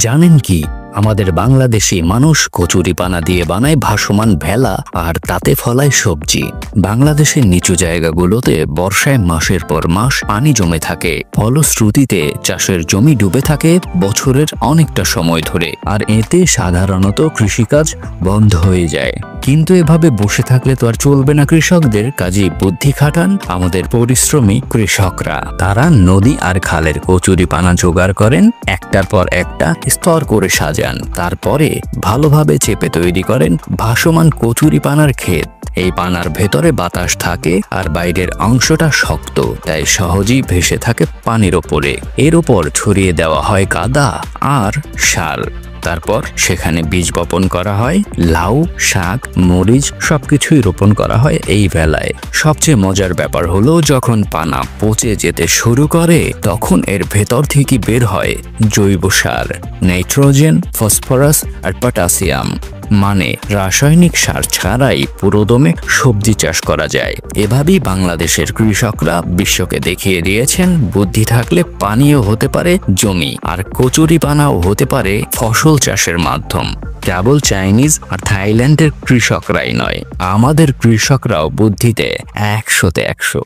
জানেন কি, আমাদের বাংলাদেশি মানুষ কচুরিপানা দিয়ে বানায় ভাসমান ভেলা আর তাতে ফলায় সবজি। বাংলাদেশের নিচু জায়গাগুলোতে বর্ষায় মাসের পর মাস পানি জমে থাকে, ফলশ্রুতিতে চাষের জমি ডুবে থাকে বছরের অনেকটা সময় ধরে, আর এতে সাধারণত কৃষিকাজ বন্ধ হয়ে যায়। কিন্তু এভাবে বসে থাকলে তো আর চলবে না কৃষকদের, কাজেই বুদ্ধি খাটান আমাদের পরিশ্রমী কৃষকরা। তারা নদী আর খালের কচুরিপানা জোগাড় করেন, একটার পর একটা স্তর করে সাজান, তারপরে ভালোভাবে চেপে তৈরি করেন ভাসমান কচুরিপানার ক্ষেত। এই পানার ভেতরে বাতাস থাকে আর বাইরের অংশটা শক্ত, তাই সহজেই ভেসে থাকে পানির ওপরে। এর ওপর ছড়িয়ে দেওয়া হয় কাদা আর সার। তারপর সেখানে বীজ বপন করা হয়, লাউ, শাক, মরিচ সবকিছুই রোপণ করা হয় এই ভেলায়। সবচেয়ে মজার ব্যাপার হলো, যখন পানা পচে যেতে শুরু করে তখন এর ভেতর থেকে বের হয় জৈব সার, নাইট্রোজেন, ফসফরাস আর পটাশিয়াম। মানে রাসায়নিক সার ছাড়াই পুরোদমে সবজি চাষ করা যায়। এভাবেই বাংলাদেশের কৃষকরা বিশ্বকে দেখিয়ে দিয়েছেন, বুদ্ধি থাকলে পানিও হতে পারে জমি, আর কচুরিপানাও হতে পারে ফসল চাষের মাধ্যম। কেবল চাইনিজ আর থাইল্যান্ডের কৃষকরাই নয়, আমাদের কৃষকরাও বুদ্ধিতে 100-তে 100।